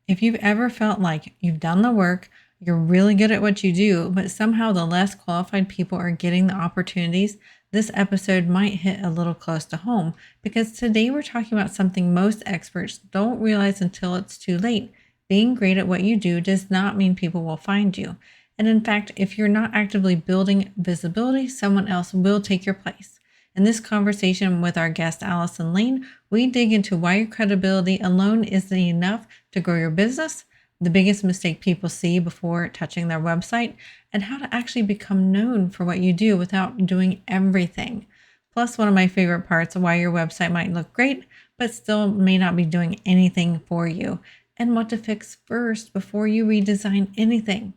If you've ever felt like you've done the work, you're really good at what you do, but somehow the less qualified people are getting the opportunities, this episode might hit a little close to home because today we're talking about something most experts don't realize until it's too late. Being great at what you do does not mean people will find you. And in fact, if you're not actively building visibility, someone else will take your place. In this conversation with our guest, Allison Lane, we dig into why your credibility alone isn't enough to grow your business, the biggest mistake people see before touching their website, and how to actually become known for what you do without doing everything. Plus, one of my favorite parts, why your website might look great, but still may not be doing anything for you, and what to fix first before you redesign anything.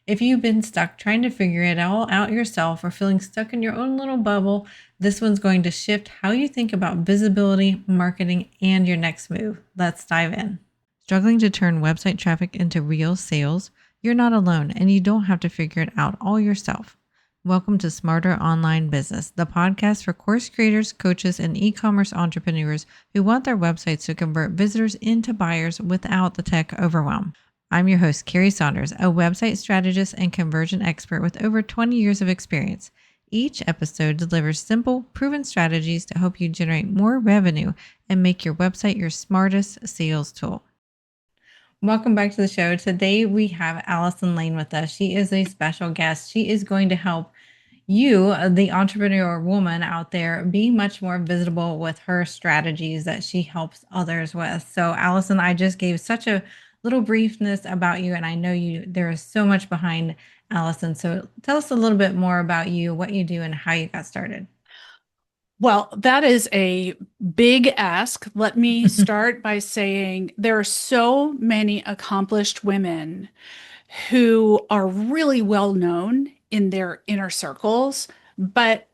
If you've been stuck trying to figure it all out yourself or feeling stuck in your own little bubble, this one's going to shift how you think about visibility, marketing, and your next move. Let's dive in. Struggling to turn website traffic into real sales? You're not alone, and you don't have to figure it out all yourself. Welcome to Smarter Online Business, the podcast for course creators, coaches, and e-commerce entrepreneurs who want their websites to convert visitors into buyers without the tech overwhelm. I'm your host, Carrie Saunders, a website strategist and conversion expert with over 20 years of experience. Each episode delivers simple, proven strategies to help you generate more revenue and make your website your smartest sales tool. Welcome back to the show. Today we have Allison Lane with us. She is a special guest. She is going to help you, the entrepreneur woman out there, be much more visible with her strategies that she helps others with. So Allison, I just gave such a little briefness about you, and I know there is so much behind Allison. So tell us a little bit more about you, what you do, and how you got started. Well, that is a big ask. Let me start by saying there are so many accomplished women who are really well known in their inner circles, but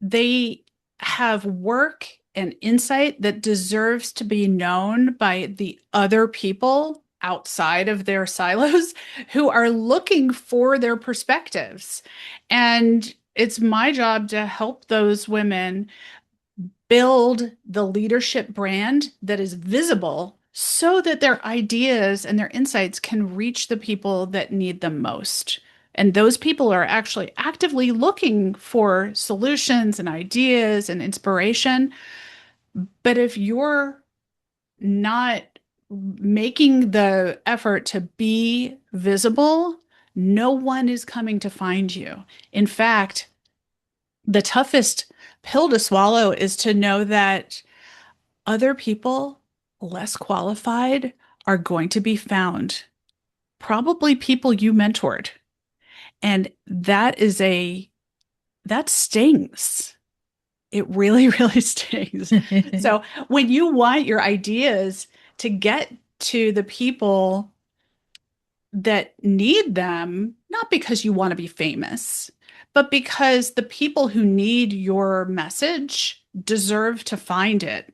they have work and insight that deserves to be known by the other people outside of their silos who are looking for their perspectives. And it's my job to help those women build the leadership brand that is visible so that their ideas and their insights can reach the people that need them most. And those people are actually actively looking for solutions and ideas and inspiration. But if you're not making the effort to be visible, no one is coming to find you. In fact, the toughest pill to swallow is to know that other people, less qualified, are going to be found. Probably people you mentored. And that stings. It really, really stings. So when you want your ideas to get to the people that need them, not because you want to be famous, but because the people who need your message deserve to find it.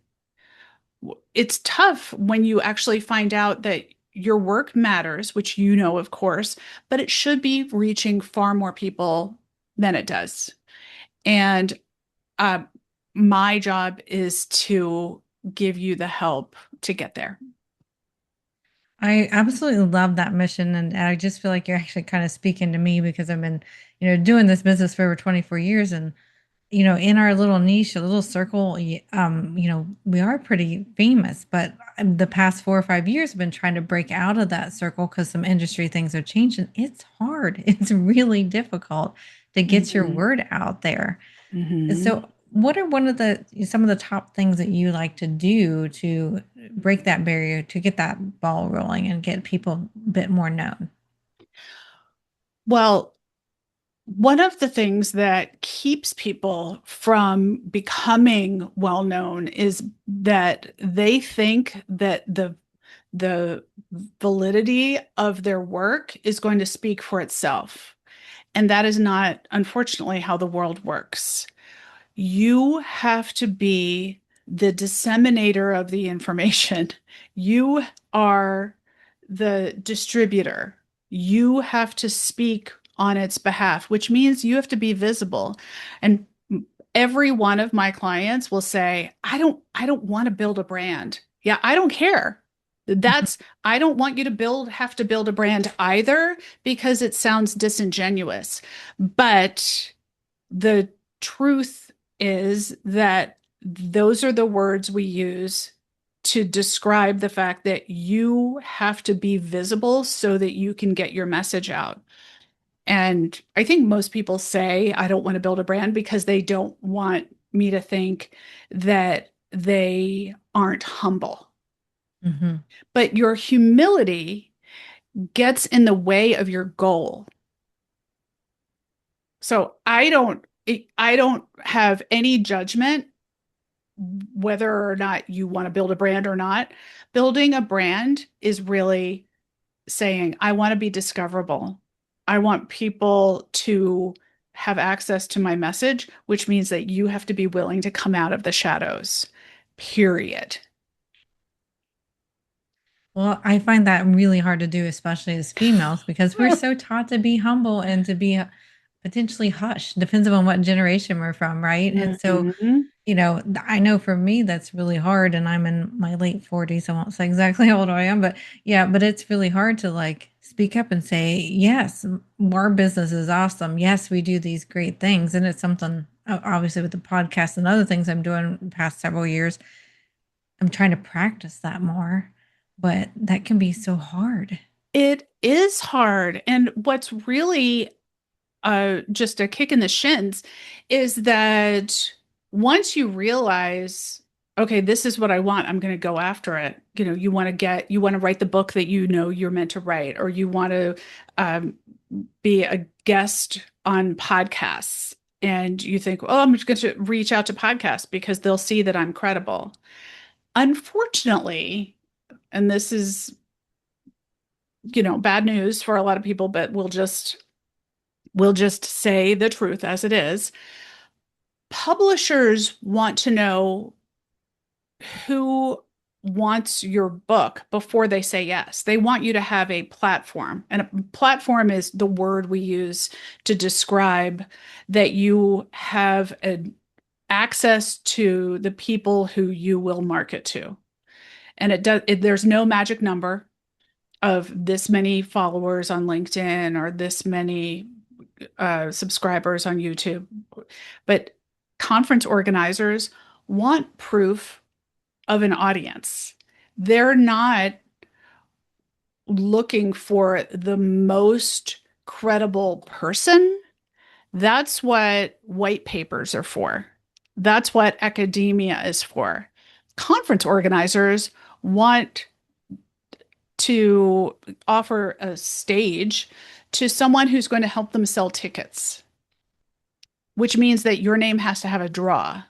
It's tough when you actually find out that your work matters, which you know, of course, but it should be reaching far more people than it does. And uh, my job is to give you the help to get there. I absolutely love that mission. And I just feel like you're actually kind of speaking to me because I've been, doing this business for over 24 years. And, in our little niche, a little circle, we are pretty famous, but the past 4 or 5 years have been trying to break out of that circle because some industry things have changed. And it's hard. It's really difficult to get your word out there. So what are some of the top things that you like to do to break that barrier, to get that ball rolling and get people a bit more known? Well, one of the things that keeps people from becoming well known is that they think that the validity of their work is going to speak for itself. And that is not, unfortunately, how the world works. You have to be the disseminator of the information. You are the distributor. You have to speak on its behalf, which means you have to be visible. And every one of my clients will say, I don't want to build a brand. Yeah, I don't care. That's, I don't want you to have to build a brand either because it sounds disingenuous. But the truth is that those are the words we use to describe the fact that you have to be visible so that you can get your message out. And I think most people say, I don't want to build a brand because they don't want me to think that they aren't humble. Hmm. But your humility gets in the way of your goal. So I don't have any judgment whether or not you want to build a brand or not. Building a brand is really saying, I want to be discoverable. I want people to have access to my message, which means that you have to be willing to come out of the shadows, period. Well, I find that really hard to do, especially as females, because we're so taught to be humble and to be potentially hushed. Depends on what generation we're from, right? And so, Mhm. I know for me that's really hard, and I'm in my late 40s. I won't say exactly how old I am, but yeah, but it's really hard to like speak up and say, yes, our business is awesome. Yes, we do these great things. And it's something, obviously, with the podcast and other things I'm doing the past several years, I'm trying to practice that more, but that can be so hard. It is hard. And what's really just a kick in the shins is that once you realize, okay, this is what I want, I'm going to go after it. You want to write the book that you know you're meant to write, or you want to um, be a guest on podcasts. And you think, oh, I'm just going to reach out to podcasts because they'll see that I'm credible. Unfortunately, and this is, bad news for a lot of people, but we'll just say the truth as it is. Publishers want to know who wants your book before they say yes. They want you to have a platform. And a platform is the word we use to describe that you have access to the people who you will market to. And there's no magic number of this many followers on LinkedIn or this many subscribers on YouTube. But conference organizers want proof of an audience. They're not looking for the most credible person. That's what white papers are for. That's what academia is for. Conference organizers want to offer a stage to someone who's going to help them sell tickets, which means that your name has to have a draw.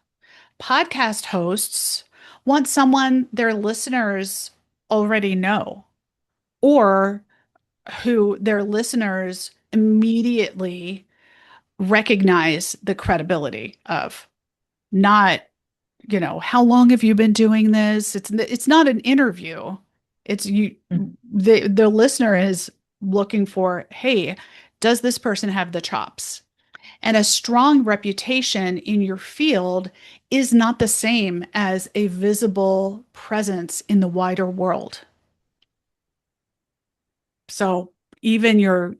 Podcast hosts want someone their listeners already know or who their listeners immediately recognize the credibility of. Not, how long have you been doing this? It's not an interview. It's you the listener is looking for, hey, does this person have the chops? And a strong reputation in your field is not the same as a visible presence in the wider world. So even your,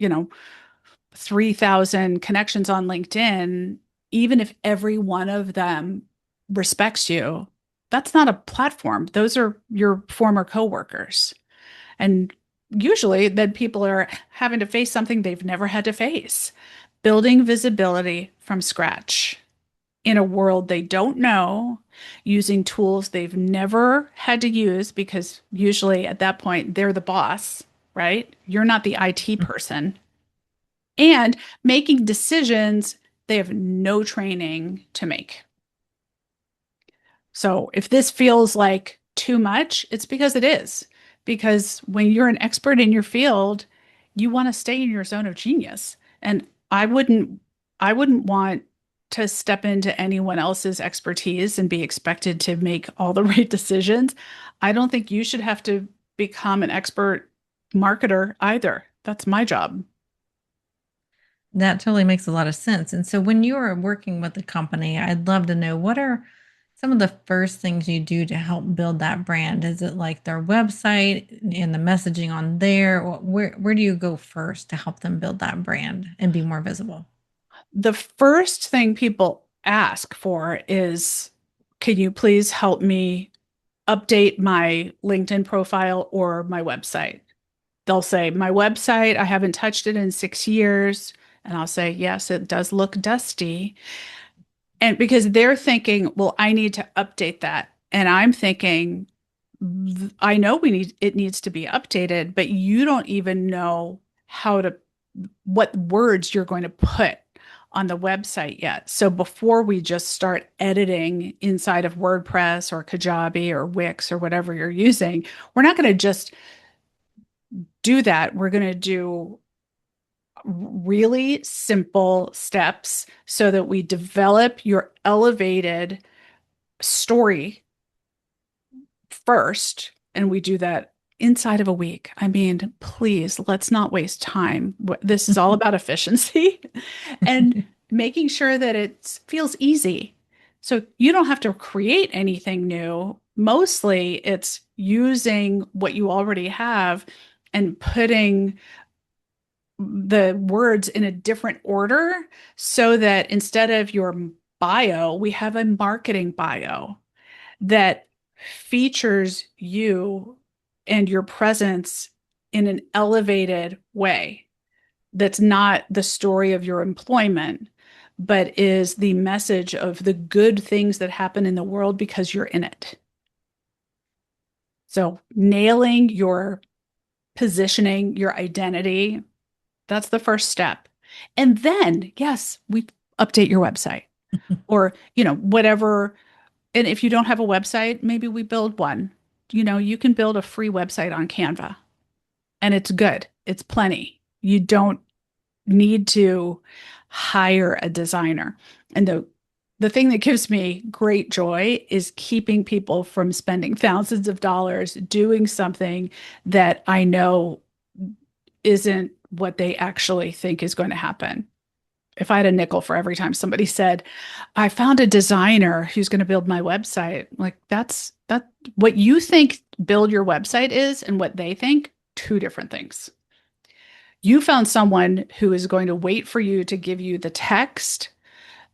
3,000 connections on LinkedIn, even if every one of them respects you, that's not a platform. Those are your former coworkers. And usually then people are having to face something they've never had to face. Building visibility from scratch in a world they don't know, using tools they've never had to use because usually at that point they're the boss, right? You're not the IT person. And making decisions they have no training to make. So if this feels like too much, it's because it is. Because when you're an expert in your field, you want to stay in your zone of genius. And I wouldn't want to step into anyone else's expertise and be expected to make all the right decisions. I don't think you should have to become an expert marketer either. That's my job. That totally makes a lot of sense. And so when you are working with a company, I'd love to know, what are some of the first things you do to help build that brand? Is it like their website and the messaging on there? Or where do you go first to help them build that brand and be more visible? The first thing people ask for is, can you please help me update my LinkedIn profile or my website? They'll say, my website, I haven't touched it in 6 years. And I'll say, yes, it does look dusty. And because they're thinking, well, I need to update that. And I'm thinking, I know it needs to be updated, but you don't even know what words you're going to put on the website yet. So before we just start editing inside of WordPress or Kajabi or Wix or whatever you're using, we're not going to just do that. We're going to do really simple steps so that we develop your elevated story first. And we do that inside of a week. I mean, please, let's not waste time. This is all about efficiency and making sure that it feels easy. So you don't have to create anything new. Mostly it's using what you already have and putting the words in a different order so that instead of your bio, we have a marketing bio that features you and your presence in an elevated way. That's not the story of your employment, but is the message of the good things that happen in the world because you're in it. So nailing your positioning, your identity, that's the first step. And then, yes, we update your website or, whatever. And if you don't have a website, maybe we build one. You can build a free website on Canva and it's good. It's plenty. You don't need to hire a designer. And the thing that gives me great joy is keeping people from spending thousands of dollars doing something that I know isn't what they actually think is going to happen. If I had a nickel for every time somebody said, I found a designer who's going to build my website, like that's what you think build your website is and what they think, two different things. You found someone who is going to wait for you to give you the text,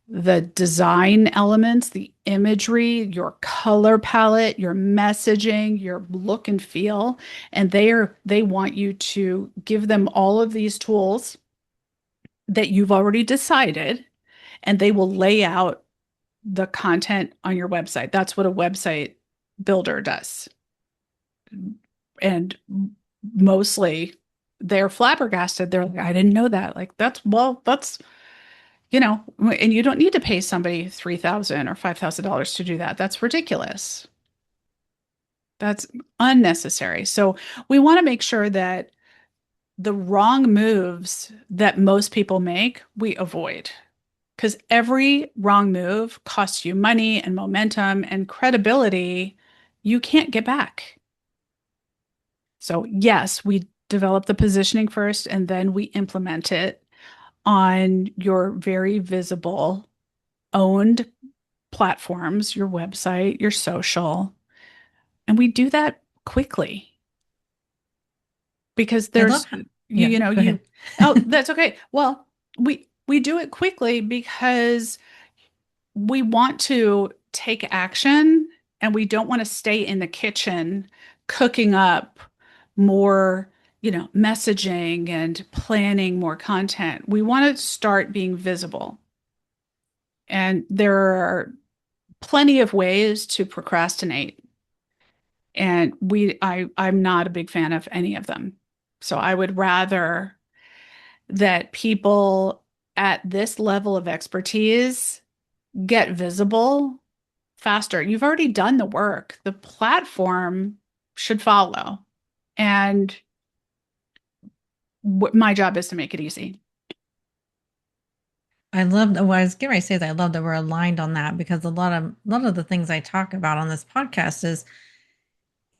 the design elements, the imagery, your color palette, your messaging, your look and feel, and they want you to give them all of these tools that you've already decided, and they will lay out the content on your website. That's what a website builder does. And mostly they're flabbergasted. They're like, I didn't know that. Like, that's, and you don't need to pay somebody $3,000 or $5,000 to do that. That's ridiculous. That's unnecessary. So we want to make sure that the wrong moves that most people make, we avoid. Because every wrong move costs you money and momentum and credibility you can't get back. So, yes, we develop the positioning first and then we implement it on your very visible owned platforms, your website, your social. And we do that quickly because I love there's, how, yeah, go ahead. oh, that's okay. Well, we do it quickly because we want to take action and we don't want to stay in the kitchen cooking up more, messaging and planning more content. We want to start being visible. And there are plenty of ways to procrastinate. And I'm not a big fan of any of them. So I would rather that people at this level of expertise get visible faster. You've already done the work. The platform should follow. And my job is to make it easy. I love what I was getting ready to say is I love that we're aligned on that because a lot of the things I talk about on this podcast is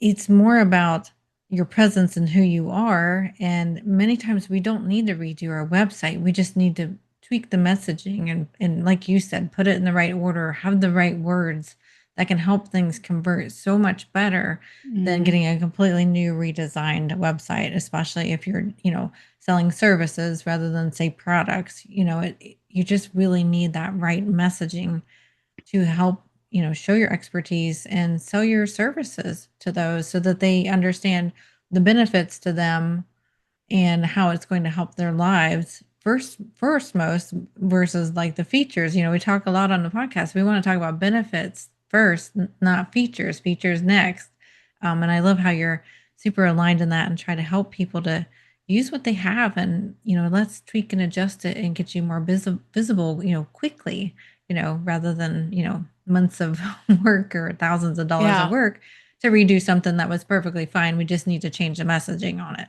it's more about your presence and who you are. And many times we don't need to redo our website. We just need to tweak the messaging and like you said, put it in the right order, have the right words that can help things convert so much better than Mm. getting a completely new redesigned website, especially if you're, selling services rather than say products. You just really need that right messaging to help, show your expertise and sell your services to those so that they understand the benefits to them and how it's going to help their lives first most versus like the features. We talk a lot on the podcast. We want to talk about benefits first, not features next. And I love how you're super aligned in that and try to help people to use what they have and, let's tweak and adjust it and get you more visible, quickly, rather than, months of work or thousands of dollars of Yeah. work to redo something that was perfectly fine. We just need to change the messaging on it.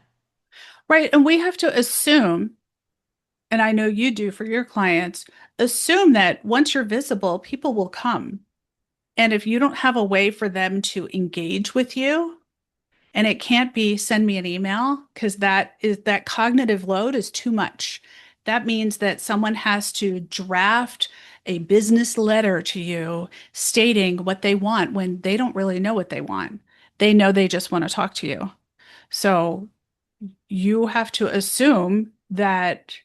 Right. And we have to assume, and I know you do for your clients, assume that once you're visible, people will come. And if you don't have a way for them to engage with you, and it can't be send me an email because that cognitive load is too much. That means that someone has to draft a business letter to you stating what they want when they don't really know what they want. They know they just want to talk to you. So you have to assume that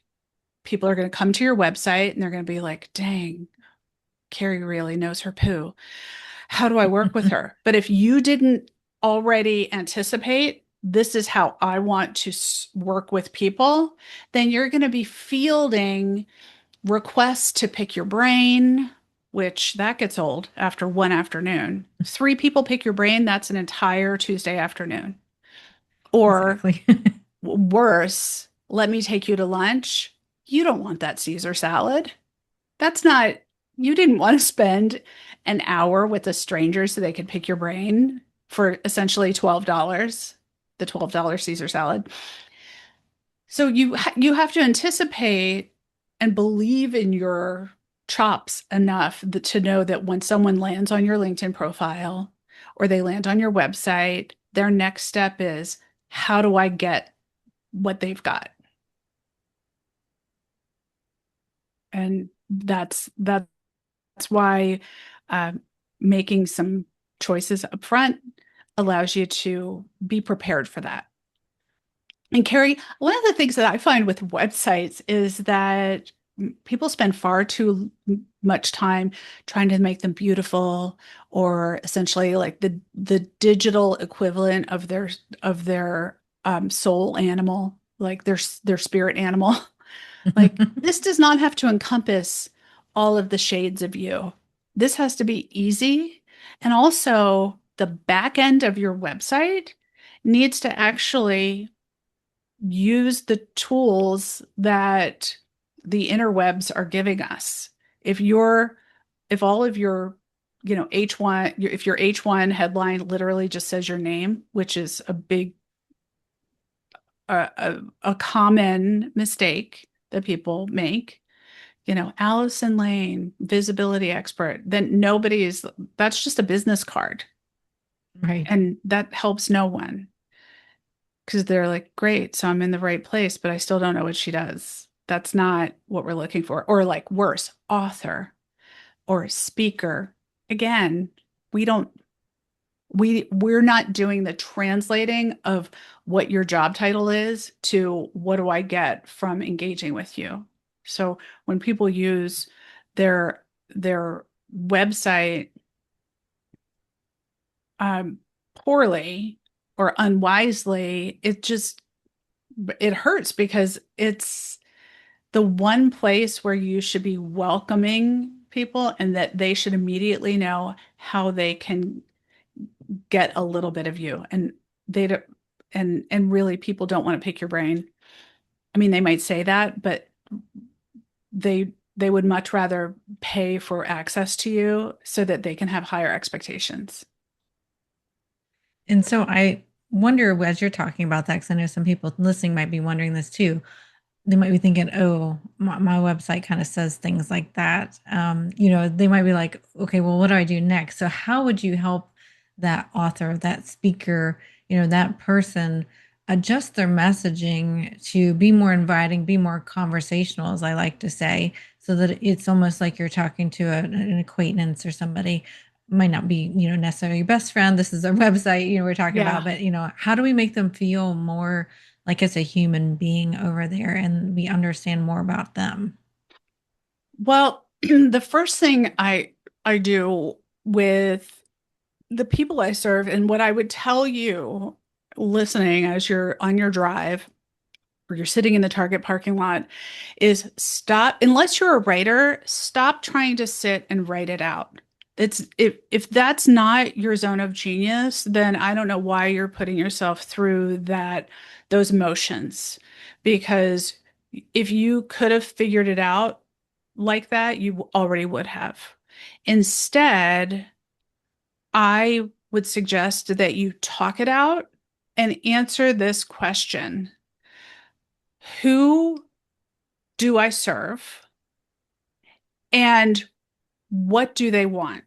people are going to come to your website and they're going to be like, dang, Carrie really knows her poo. How do I work with her? But if you didn't already anticipate, this is how I want to work with people, then you're going to be fielding requests to pick your brain, which that gets old after one afternoon. Three people pick your brain, that's an entire Tuesday afternoon. Or Exactly. worse, let me take you to lunch. You don't want that Caesar salad. That's not, you didn't want to spend an hour with a stranger so they could pick your brain for essentially $12, the $12 Caesar salad. So you have to anticipate and believe in your chops enough to know that when someone lands on your LinkedIn profile or they land on your website, their next step is, how do I get what they've got? And that's why uh, making some choices up front allows you to be prepared for that. And Carrie, one of the things that I find with websites is that people spend far too much time trying to make them beautiful or essentially like the digital equivalent of their soul animal, like their spirit animal. Like this does not have to encompass all of the shades of you. This has to be easy. And also, the back end of your website needs to actually use the tools that the interwebs are giving us. If you're, if all of your, H1, if your H1 headline literally just says your name, which is a big, a common mistake that people make, Allison Lane, visibility expert, then that's just a business card. Right. And that helps no one because they're like, great, so I'm in the right place, but I still don't know what she does. That's not what we're looking for. Or like worse, author or speaker. Again, we don't we're not doing the translating of what your job title is to what do I get from engaging with you. So when people use their website poorly or unwisely, it hurts because it's the one place where you should be welcoming people and that they should immediately know how they can get a little bit of you. And they don't, and really people don't want to pick your brain. I mean, they might say that, but they would much rather pay for access to you so that they can have higher expectations. And so I wonder, as you're talking about that, because I know some people listening might be wondering this too. They might be thinking, oh, my website kind of says things like that. They might be like, okay, well, what do I do next? So how would you help that author, that speaker, that person adjust their messaging to be more inviting, be more conversational, as I like to say, so that it's almost like you're talking to an acquaintance or somebody, might not be, necessarily your best friend. This is our website, we're talking about, Yeah. but how do we make them feel more like it's a human being over there and we understand more about them? Well, the first thing I do with the people I serve, and what I would tell you listening as you're on your drive or you're sitting in the Target parking lot, is stop, unless you're a writer, stop trying to sit and write it out. It's if that's not your zone of genius, then I don't know why you're putting yourself through those motions. Because if you could have figured it out like that, you already would have. Instead, I would suggest that you talk it out and answer this question: Who do I serve? And what do they want?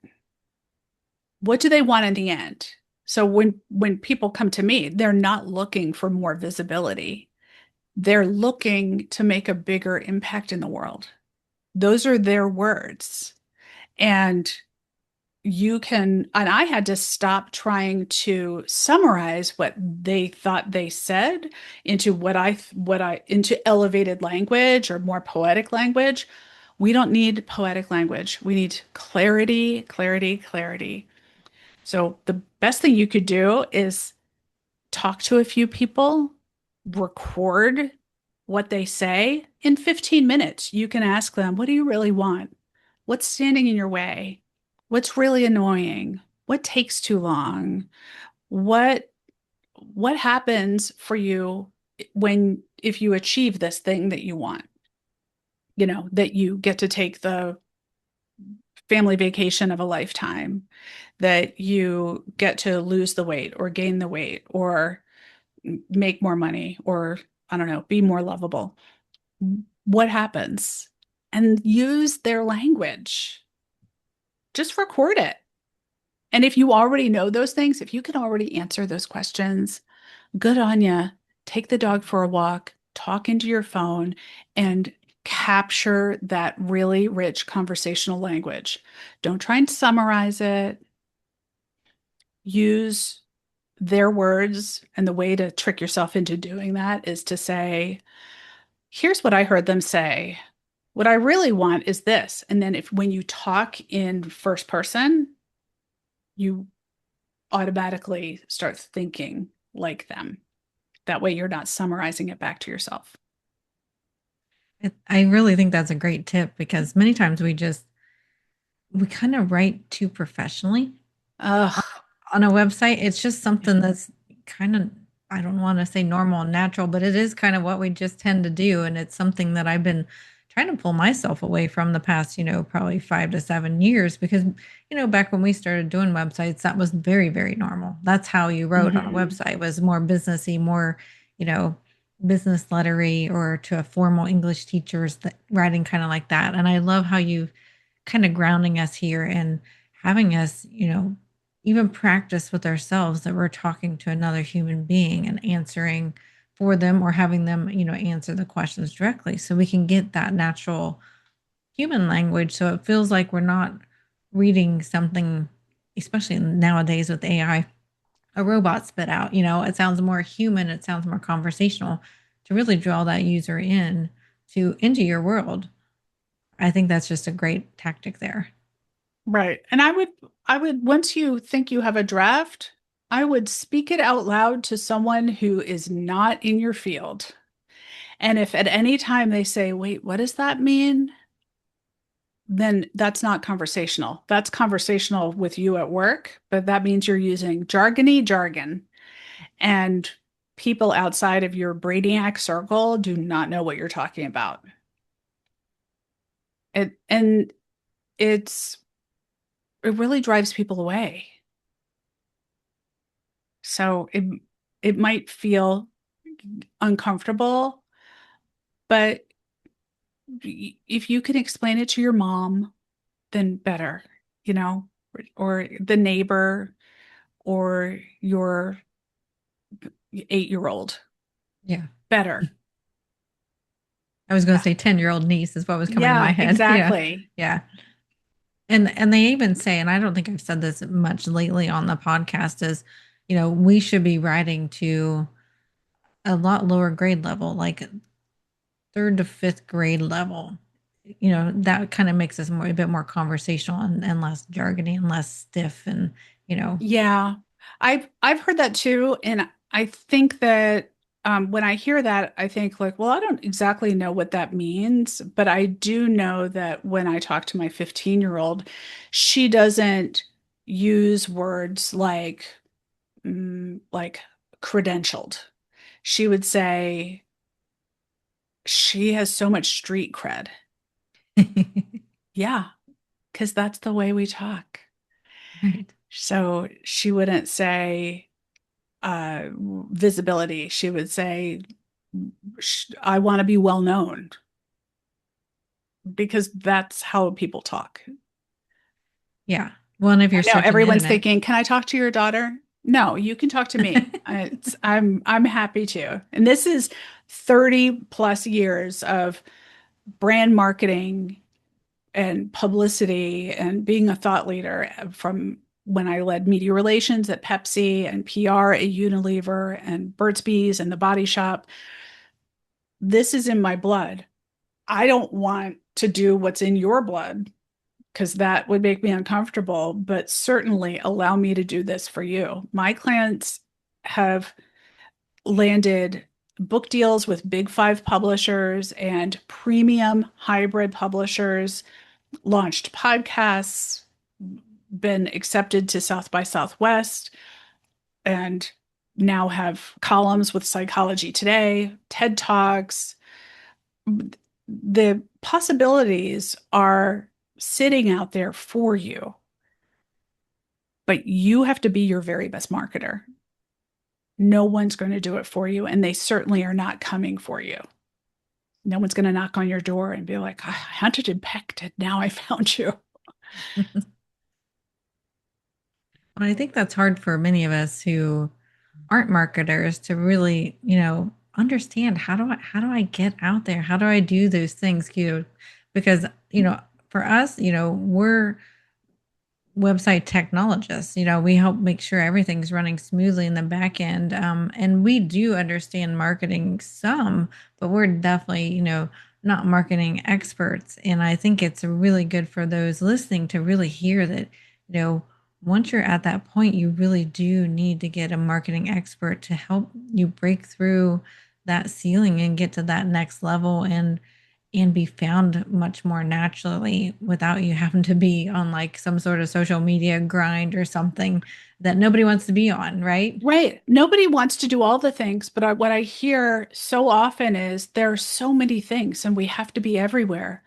What do they want in the end? So when people come to me, they're not looking for more visibility. They're looking to make a bigger impact in the world. Those are their words. And and I had to stop trying to summarize what they thought they said into into elevated language or more poetic language. We don't need poetic language. We need clarity, clarity, clarity. So the best thing you could do is talk to a few people, record what they say. In 15 minutes, you can ask them, what do you really want? What's standing in your way? What's really annoying? What takes too long? What what happens for you when if you achieve this thing that you want? That you get to take the family vacation of a lifetime, that you get to lose the weight or gain the weight or make more money or, I don't know, be more lovable. What happens? And use their language. Just record it. And if you already know those things, if you can already answer those questions, good on you. Take the dog for a walk, talk into your phone, and capture that really rich conversational language. Don't try and summarize it. Use their words. And the way to trick yourself into doing that is to say, here's what I heard them say. What I really want is this. And then when you talk in first person, you automatically start thinking like them. That way you're not summarizing it back to yourself. I really think that's a great tip because many times we kind of write too professionally Ugh. on a website. It's just something that's kind of, I don't want to say normal and natural, but it is kind of what we just tend to do. And it's something that I've been trying to pull myself away from the past, probably 5 to 7 years because, back when we started doing websites, that was very, very normal. That's how you wrote on a Mhm. website, was more businessy, more, you know, business lettery or to a formal English teachers that writing kind of like that. And I love how you kind of grounding us here and having us, even practice with ourselves that we're talking to another human being and answering for them or having them, answer the questions directly so we can get that natural human language. So it feels like we're not reading something, especially nowadays with AI, a robot spit out, it sounds more human, it sounds more conversational to really draw that user in to into your world. I think that's just a great tactic there. Right. And I would, once you think you have a draft, I would speak it out loud to someone who is not in your field. And if at any time they say, wait, what does that mean? Then that's not conversational. That's conversational with you at work, but that means you're using jargony jargon. And people outside of your brainiac circle do not know what you're talking about. And it's it really drives people away. So it might feel uncomfortable, but if you can explain it to your mom, then better, you know, or the neighbor or your 8-year-old, Yeah. better. I was going to Yeah. say 10-year-old niece is what was coming to my Yeah, head. Yeah. exactly. Yeah. And they even say, and I don't think I've said this much lately on the podcast, is, we should be writing to a lot lower grade level, like third to fifth grade level. That kind of makes us a bit more conversational and less jargony and less stiff and, Yeah, I've heard that too, and I think that when I hear that, I think like, well, I don't exactly know what that means, but I do know that when I talk to my 15-year-old, she doesn't use words like credentialed. She would say she has so much street cred. Yeah, because that's the way we talk. right. So she wouldn't say visibility. She would say, I want to be well known because that's how people talk. Yeah. Well, and if you're I know searching the everyone's internet. thinking, can I talk to your daughter? No, you can talk to me. I'm happy to. And this is 30 plus years of brand marketing and publicity and being a thought leader from when I led media relations at Pepsi and PR at Unilever and Burt's Bees and The Body Shop. This is in my blood. I don't want to do what's in your blood because that would make me uncomfortable, but certainly allow me to do this for you. My clients have landed book deals with big five publishers and premium hybrid publishers, launched podcasts, been accepted to South by Southwest, and now have columns with Psychology Today, TED Talks. The possibilities are sitting out there for you, but you have to be your very best marketer. No one's going to do it for you, and they certainly are not coming for you. No one's going to knock on your door and be like, I hunted and pecked and now I found you. Well, I think that's hard for many of us who aren't marketers to really, understand how do I get out there? How do I do those things? Because, for us, we're website technologists. We help make sure everything's running smoothly in the back end. And we do understand marketing some, but we're definitely, not marketing experts. And I think it's really good for those listening to really hear that, once you're at that point, you really do need to get a marketing expert to help you break through that ceiling and get to that next level and be found much more naturally without you having to be on like some sort of social media grind or something that nobody wants to be on, right? Right. Nobody wants to do all the things, but what I hear so often is there are so many things and we have to be everywhere.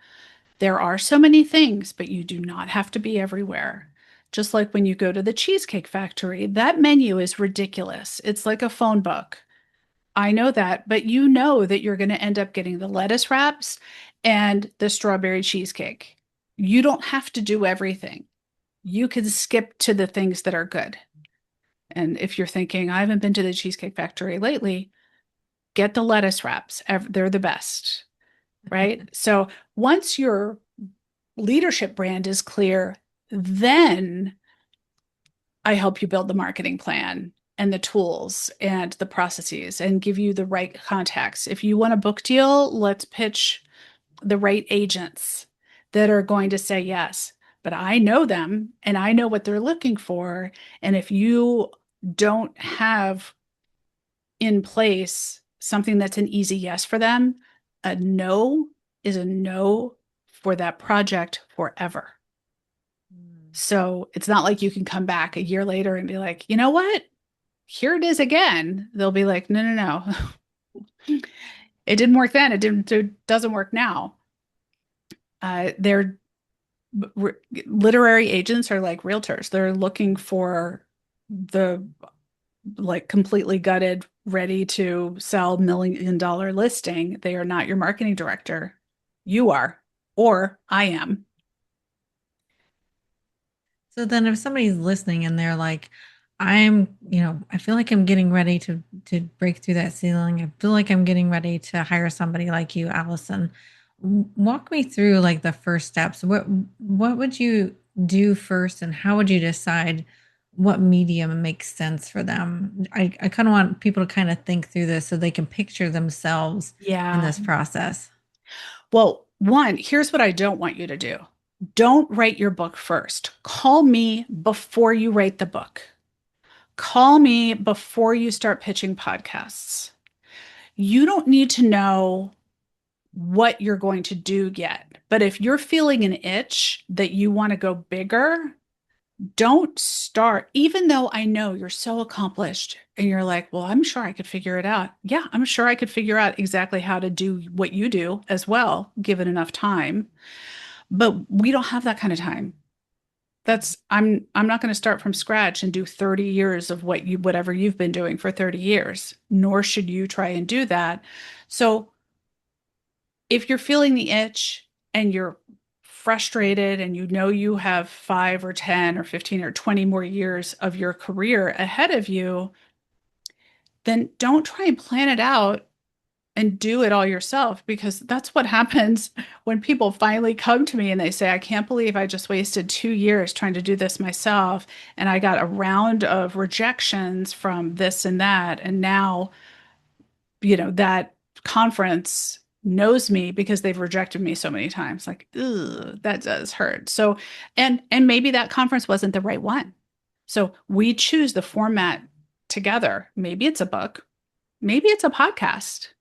There are so many things, but you do not have to be everywhere. Just like when you go to the Cheesecake Factory, that menu is ridiculous. It's like a phone book. I know that, but you know that you're going to end up getting the lettuce wraps and the strawberry cheesecake. You don't have to do everything. You can skip to the things that are good. And if you're thinking, I haven't been to the Cheesecake Factory lately, get the lettuce wraps. They're the best, right? So once your leadership brand is clear, then I help you build the marketing plan and the tools and the processes and give you the right contacts. If you want a book deal, let's pitch the right agents that are going to say yes. But I know them and I know what they're looking for. And if you don't have in place something that's an easy yes for them, a no is a no for that project forever. So it's not like you can come back a year later and be like, you know what? Here it is again. They'll be like, no, no, no. It didn't work then. It doesn't work now. They're literary agents are like realtors. They're looking for the like completely gutted, ready to sell $1 million listing. They are not your marketing director. You are, or I am. So then if somebody's listening and they're like, I feel like I'm getting ready to break through that ceiling. I feel like I'm getting ready to hire somebody like you, Allison. Walk me through like the first steps. What would you do first, and how would you decide what medium makes sense for them? I kind of want people to kind of think through this so they can picture themselves in Yeah. this process. Well, one, here's what I don't want you to do. Don't write your book first. Call me before you write the book. Call me before you start pitching podcasts. You don't need to know what you're going to do yet. But if you're feeling an itch that you want to go bigger, don't start, even though I know you're so accomplished and you're like, well, I'm sure I could figure it out. Yeah, I'm sure I could figure out exactly how to do what you do as well, given enough time. But we don't have that kind of time. I'm not going to start from scratch and do 30 years of whatever you've been doing for 30 years, nor should you try and do that. So if you're feeling the itch and you're frustrated and you know you have 5 or 10 or 15 or 20 more years of your career ahead of you, then don't try and plan it out and do it all yourself, because that's what happens when people finally come to me and they say, I can't believe I just wasted 2 years trying to do this myself. And I got a round of rejections from this and that. And now, that conference knows me because they've rejected me so many times. Like, ugh, that does hurt. So, and maybe that conference wasn't the right one. So we choose the format together. Maybe it's a book, maybe it's a podcast.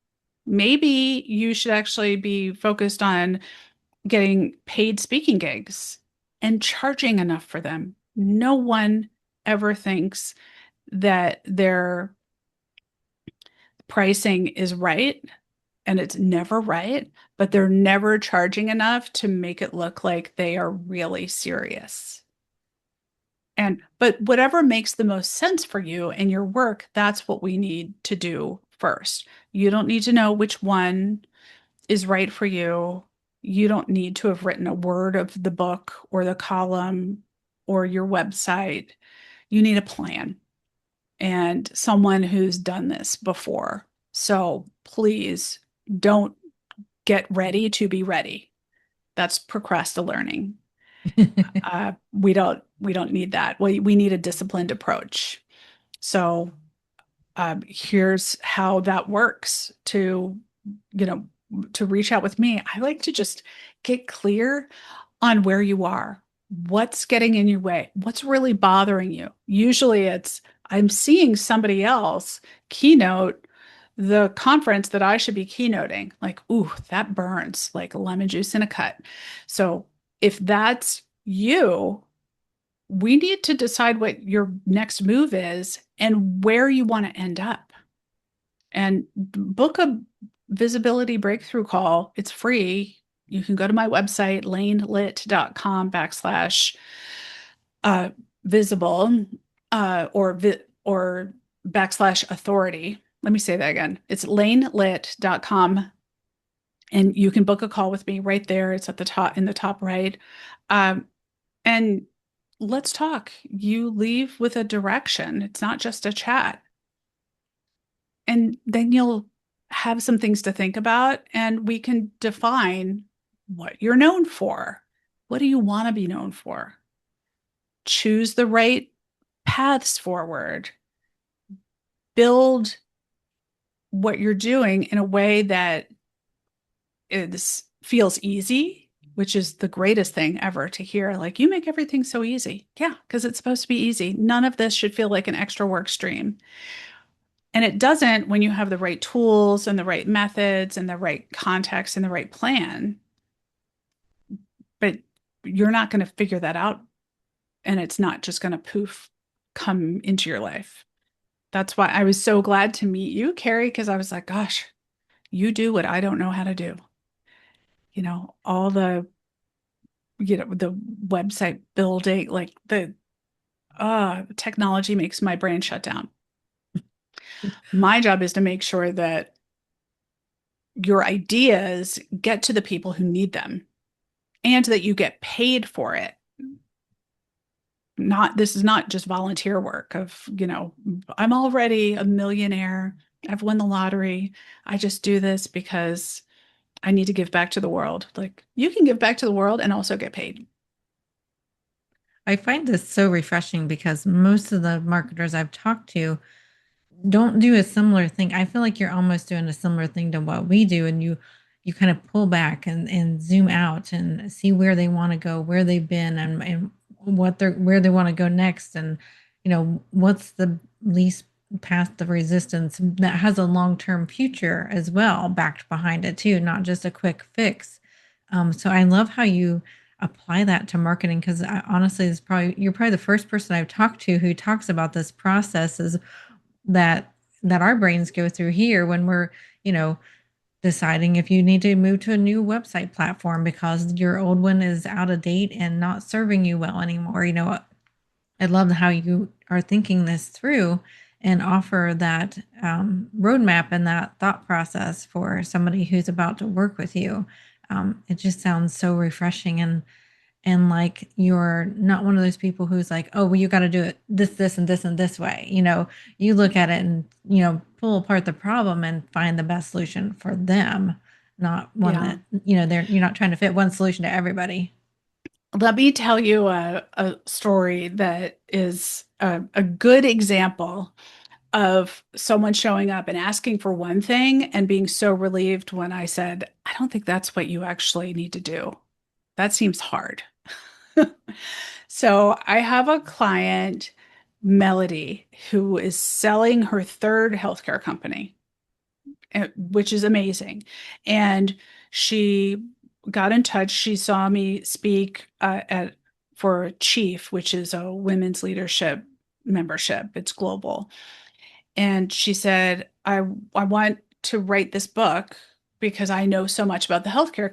Maybe you should actually be focused on getting paid speaking gigs and charging enough for them. No one ever thinks that their pricing is right, and it's never right, but they're never charging enough to make it look like they are really serious. But whatever makes the most sense for you and your work, that's what we need to do first. You don't need to know which one is right for you. You don't need to have written a word of the book or the column or your website. You need a plan and someone who's done this before. So please don't get ready to be ready. That's procrastinating. We don't need that. We need a disciplined approach. So here's how that works you know, to reach out with me. I like to just get clear on where you are, what's getting in your way, what's really bothering you. Usually it's I'm seeing somebody else keynote the conference that I should be keynoting. Like, ooh, that burns like lemon juice in a cut. So if that's you, we need to decide what your next move is and where you want to end up. And book a visibility breakthrough call. It's free. You can go to my website, lanelit.com/ visible or /authority. Let me say that again. It's lanelit.com, and you can book a call with me right there. It's at the top, in the top right. And let's talk. You leave with a direction. It's not just a chat. And then you'll have some things to think about, and we can define what you're known for. What do you want to be known for? Choose the right paths forward. Build what you're doing in a way that feels easy, which is the greatest thing ever to hear. Like, you make everything so easy. Yeah, because it's supposed to be easy. None of this should feel like an extra work stream. And it doesn't when you have the right tools and the right methods and the right context and the right plan. But you're not going to figure that out. And it's not just going to poof come into your life. That's why I was so glad to meet you, Carrie, because I was like, gosh, you do what I don't know how to do. All the website building, like the technology makes my brain shut down. My job is to make sure that your ideas get to the people who need them and that you get paid for it. This is not just volunteer work of, I'm already a millionaire. I've won the lottery. I just do this because I need to give back to the world. Like, you can give back to the world and also get paid. I find this so refreshing because most of the marketers I've talked to don't do a similar thing. I feel like you're almost doing a similar thing to what we do, and you kind of pull back and zoom out and see where they want to go, where they've been, and what they're where they want to go next, and what's the least path of resistance that has a long-term future as well backed behind it too, not just a quick fix. So I love how you apply that to marketing because honestly, you're probably the first person I've talked to who talks about this process is that our brains go through here when we're, you know, deciding if you need to move to a new website platform because your old one is out of date and not serving you well anymore. I love how you are thinking this through and offer that roadmap and that thought process for somebody who's about to work with you. It just sounds so refreshing and like you're not one of those people who's like, oh, well, you got to do it this, and this, and this way. You look at it and, pull apart the problem and find the best solution for them, not one Yeah. that, you're not trying to fit one solution to everybody. Let me tell you a story that is a good example of someone showing up and asking for one thing and being so relieved when I said, I don't think that's what you actually need to do. That seems hard. So I have a client, Melody, who is selling her third healthcare company, which is amazing. And she got in touch. She saw me speak at for Chief, which is a women's leadership membership. It's global. And she said, I want to write this book because I know so much about the healthcare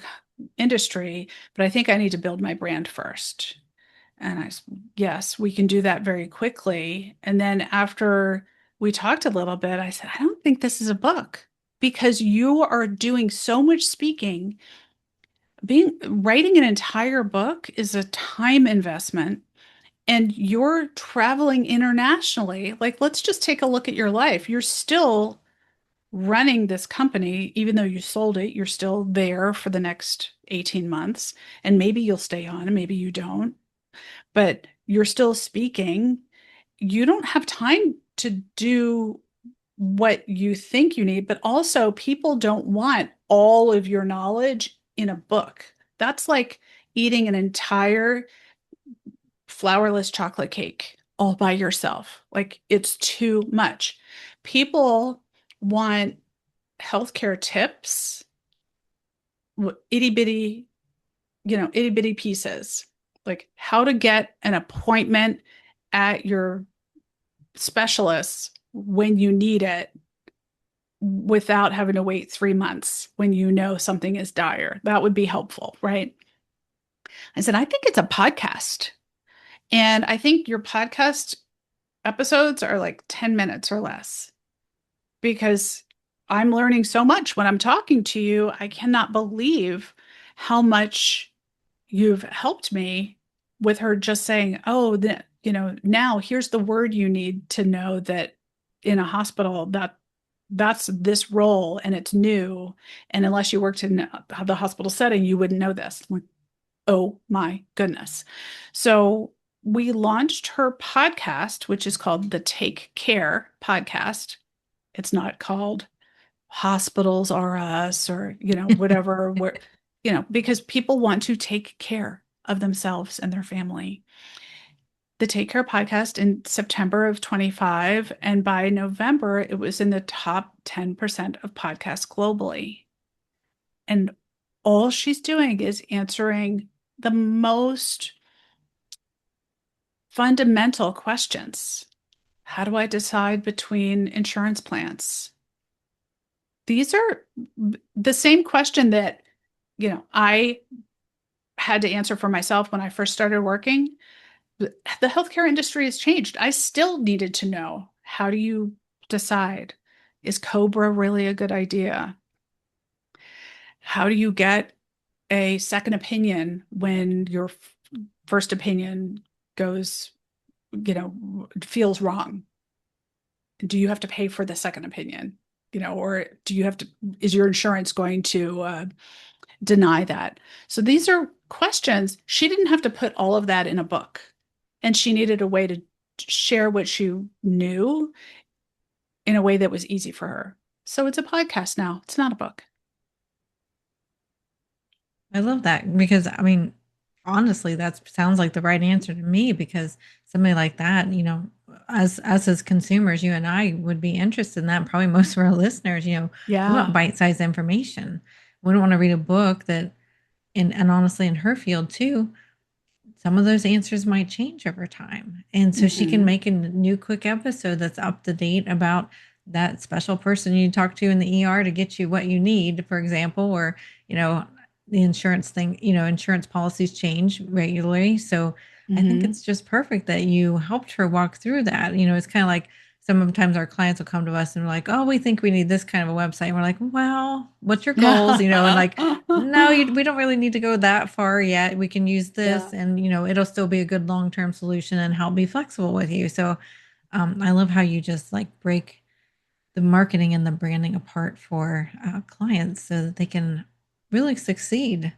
industry, but I think I need to build my brand first. And I said, yes, we can do that very quickly. And then after we talked a little bit, I said, I don't think this is a book because you are doing so much speaking. Writing an entire book is a time investment and you're traveling internationally. Like, let's just take a look at your life. You're still running this company, even though you sold it, you're still there for the next 18 months. And maybe you'll stay on and maybe you don't, but you're still speaking. You don't have time to do what you think you need, but also people don't want all of your knowledge in a book. That's like eating an entire flourless chocolate cake all by yourself. Like it's too much. People want healthcare tips, itty bitty, itty bitty pieces, like how to get an appointment at your specialist when you need it without having to wait 3 months when you know something is dire. That would be helpful, right? I said, I think it's a podcast. And I think your podcast episodes are like 10 minutes or less because I'm learning so much when I'm talking to you. I cannot believe how much you've helped me with her just saying, oh, now here's the word you need to know that in a hospital that's this role and it's new. And unless you worked in the hospital setting, you wouldn't know this. I'm like, oh my goodness. So we launched her podcast, which is called the Take Care Podcast. It's not called Hospitals Are Us or, whatever, where, because people want to take care of themselves and their family. The Take Care Podcast in September of 25, and by November, it was in the top 10% of podcasts globally. And all she's doing is answering the most fundamental questions. How do I decide between insurance plans? These are the same question that, I had to answer for myself when I first started working. The healthcare industry has changed. I still needed to know, how do you decide? Is Cobra really a good idea? How do you get a second opinion when your first opinion goes, feels wrong? Do you have to pay for the second opinion? Or is your insurance going to deny that? So these are questions. She didn't have to put all of that in a book. and she needed a way to share what she knew in a way that was easy for her. So it's a podcast now. It's not a book. I love that because I mean, honestly, that sounds like the right answer to me because somebody like that, us as consumers, you and I would be interested in that. Probably most of our listeners, we want Yeah. bite-sized information. We don't want to read a book that, and honestly, in her field too, some of those answers might change over time. And so she can Hmm. make a new quick episode that's up to date about that special person you talk to in the ER to get you what you need, for example, or, you know, the insurance thing, insurance policies change regularly. So I think Hmm. it's just perfect that you helped her walk through that. It's kind of like sometimes our clients will come to us and we're like, oh, we think we need this kind of a website. And we're like, well, what's your goals? And like, no, we don't really need to go that far yet. We can use Yeah. this and, it'll still be a good long-term solution and help be flexible with you. So I love how you just like break the marketing and the branding apart for clients so that they can really succeed.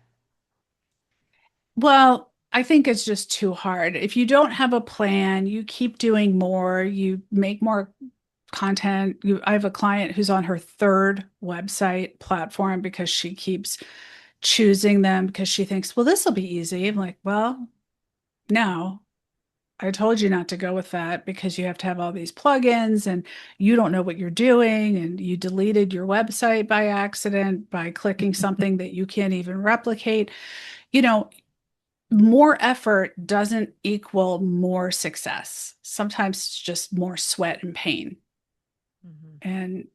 Well, I think it's just too hard. If you don't have a plan, you keep doing more, you make more content. I have a client who's on her third website platform because she keeps choosing them because she thinks, well, this will be easy. I'm like, well, no, I told you not to go with that because you have to have all these plugins and you don't know what you're doing. And you deleted your website by accident by clicking something that you can't even replicate. You know, more effort doesn't equal more success. Sometimes it's just more sweat and pain. Mhm. And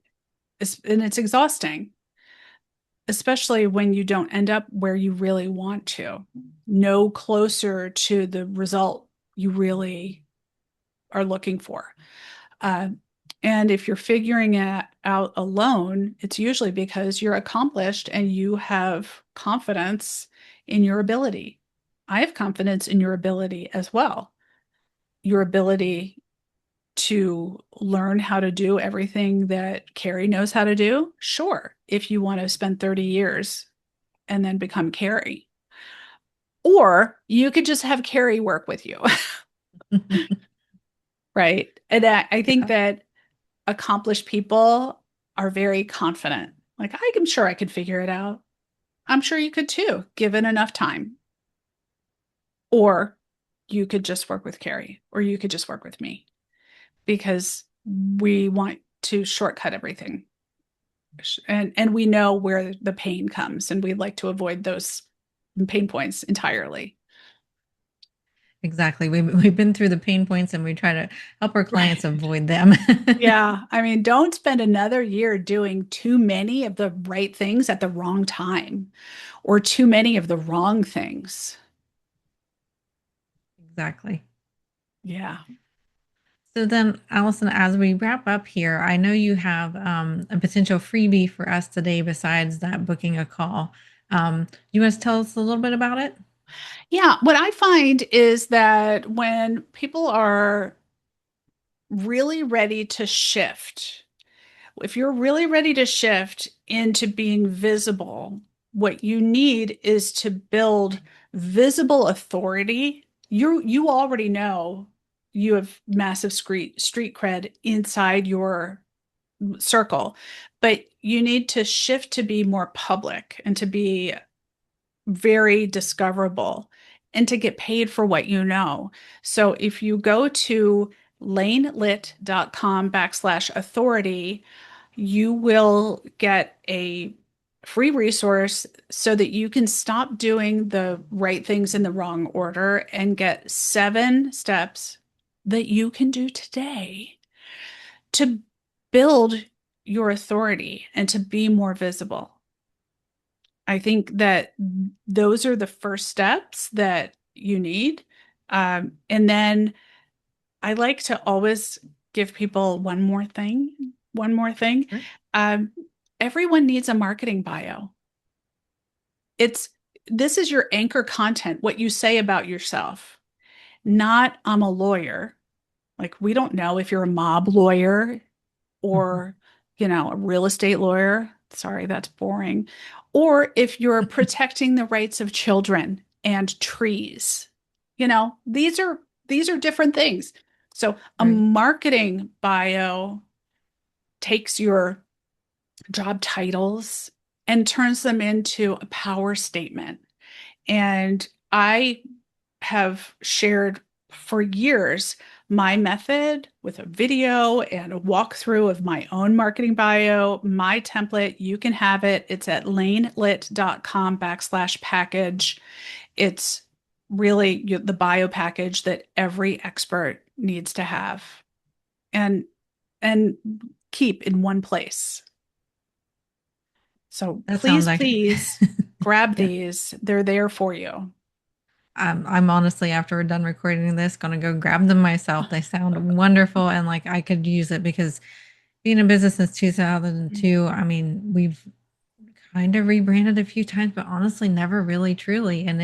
it's exhausting, especially when you don't end up where you really want to, no closer to the result you really are looking for. Uh, and if you're figuring it out alone, it's usually because you're accomplished and you have confidence in your ability. I have confidence in your ability as well. Your ability to learn how to do everything that Carrie knows how to do? Sure, if you want to spend 30 years and then become Carrie. Or you could just have Carrie work with you, right? And I think Yeah, that accomplished people are very confident. Like, I'm sure I could figure it out. I'm sure you could too, given enough time. Or you could just work with Carrie, or you could just work with me because we want to shortcut everything. And we know where the pain comes, and we'd like to avoid those pain points entirely. exactly. We've been through the pain points and we try to help our clients Right. avoid them. Yeah. I mean, don't spend another year doing too many of the right things at the wrong time or too many of the wrong things. Exactly. Yeah. So then, Allison, as we wrap up here, I know you have a potential freebie for us today besides that booking a call. You want to tell us a little bit about it? Yeah. What I find is that when people are really ready to shift, if you're really ready to shift into being visible, what you need is to build visible authority. You already know you have massive street cred inside your circle, but you need to shift to be more public and to be very discoverable and to get paid for what you know. So if you go to lanelit.com/authority, you will get a free resource so that you can stop doing the right things in the wrong order and get 7 steps that you can do today to build your authority and to be more visible. I think that those are the first steps that you need. And then I like to always give people one more thing. One more thing. Sure. Um, Everyone needs a marketing bio. It's This is your anchor content, what you say about yourself, not I'm a lawyer. Like, we don't know if you're a mob lawyer or, a real estate lawyer. Sorry, that's boring. Or if you're protecting the rights of children and trees. These are these are different things. So a Right. marketing bio takes your job titles and turns them into a power statement. And I have shared for years my method with a video and a walkthrough of my own marketing bio, my template. You can have it. It's at lanelit.com/package. It's really the bio package that every expert needs to have and and keep in one place. So That sounds please, like please grab yeah. these. They're there for you. I'm honestly, after we're done recording this, gonna go grab them myself. They sound wonderful, and like I could use it because being in business since 2002, I mean, we've kind of rebranded a few times, but honestly, never really truly. And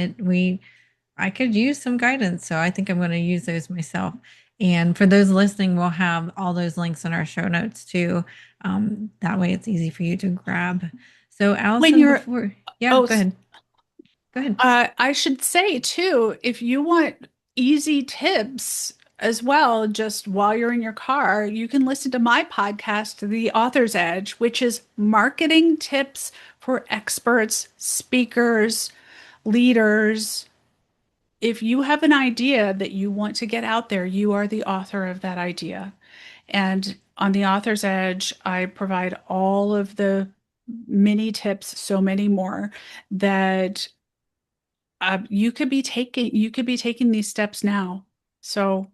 I could use some guidance, so I think I'm going to use those myself. And for those listening, we'll have all those links in our show notes too. That way, it's easy for you to grab. So, When Allison, you're, before yeah, oh, go ahead. Go ahead. I should say too, if you want easy tips as well, just while you're in your car, you can listen to my podcast, The Author's Edge, which is marketing tips for experts, speakers, leaders. If you have an idea that you want to get out there, you are the author of that idea. And on The Author's Edge, I provide all of the mini tips, so many more that you could be taking these steps now. So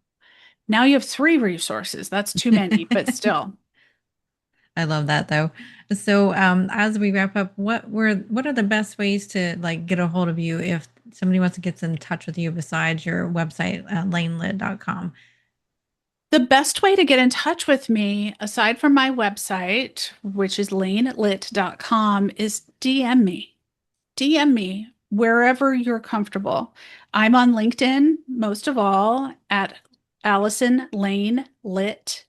now you have 3 resources. That's too many, but still. I love that though. So, as we wrap up, what are the best ways to like get a hold of you if somebody wants to get in touch with you besides your website, lanelit.com? The best way to get in touch with me, aside from my website, which is lanelit.com, is DM me. DM me wherever you're comfortable. I'm on LinkedIn most of all at Allison Lane Lit,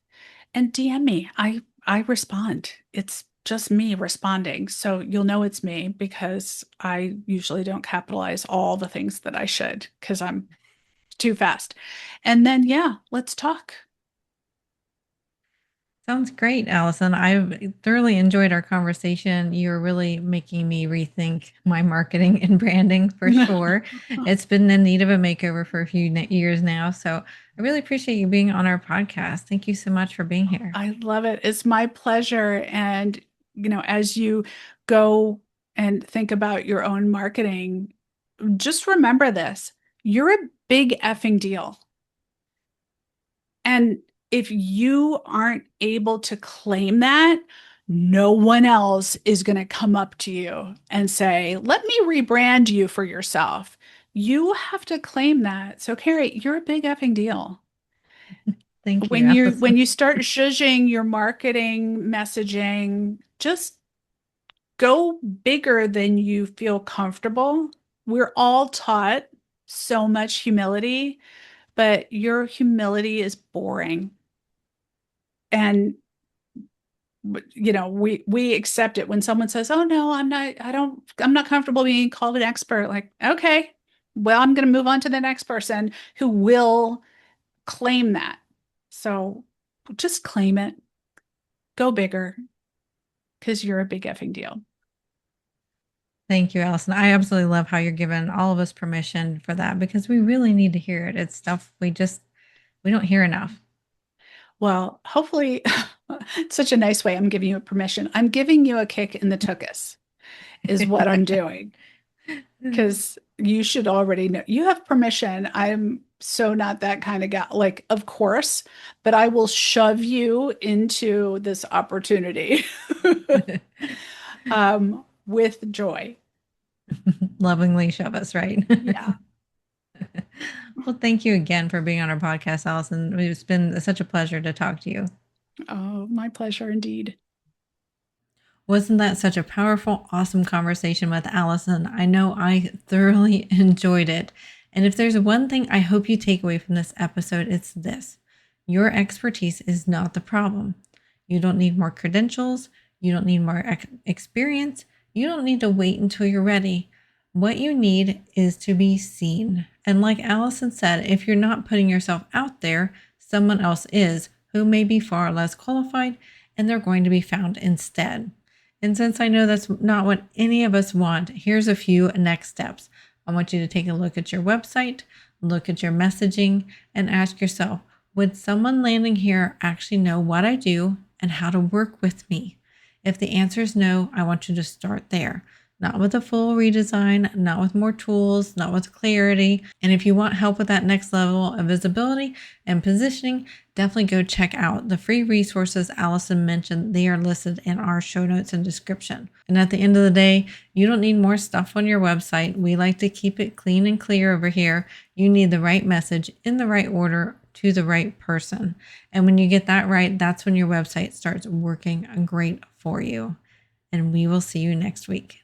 and DM me. I respond. It's just me responding. So you'll know it's me because I usually don't capitalize all the things that I should because I'm too fast. And then yeah, let's talk. Sounds great, Allison. I've thoroughly enjoyed our conversation. You're really making me rethink my marketing and branding for sure. It's been in need of a makeover for a few years now. So I really appreciate you being on our podcast. Thank you so much for being here. I love it. It's my pleasure. And, as you go and think about your own marketing, just remember this. You're a big effing deal. And if you aren't able to claim that, no one else is going to come up to you and say, let me rebrand you for yourself. You have to claim that. So, Carrie, you're a big effing deal. Thank you, When you Allison. start zhuzhing your marketing messaging, just go bigger than you feel comfortable. We're all taught so much humility, but your humility is boring. And we accept it when someone says, "Oh no, I'm not comfortable being called an expert." Like, okay, well, I'm going to move on to the next person who will claim that. So just claim it, go bigger, because you're a big effing deal. Thank you, Allison. I absolutely love how you're giving all of us permission for that because we really need to hear it. It's stuff we don't hear enough. Well, hopefully, it's such a nice way. I'm giving you permission. I'm giving you a kick in the tuchus, is what I'm doing. Because you should already know you have permission. I'm so not that kind of guy. Like, of course, but I will shove you into this opportunity with joy. Lovingly shove us, right? Yeah. Well, thank you again for being on our podcast, Allison. It's been such a pleasure to talk to you. Oh, my pleasure indeed. Wasn't that such a powerful, awesome conversation with Allison? I know I thoroughly enjoyed it. And if there's one thing I hope you take away from this episode, it's this: your expertise is not the problem. You don't need more credentials. You don't need more experience. You don't need to wait until you're ready. What you need is to be seen. And like Allison said, if you're not putting yourself out there, someone else is who may be far less qualified, and they're going to be found instead. And since I know that's not what any of us want, here's a few next steps. I want you to take a look at your website, look at your messaging, and ask yourself, would someone landing here actually know what I do and how to work with me? If the answer is no, I want you to start there. Not with a full redesign, not with more tools, not with clarity. And if you want help with that next level of visibility and positioning, definitely go check out the free resources Allison mentioned. They are listed in our show notes and description. And at the end of the day, you don't need more stuff on your website. We like to keep it clean and clear over here. You need the right message in the right order to the right person. And when you get that right, that's when your website starts working great for you. And we will see you next week.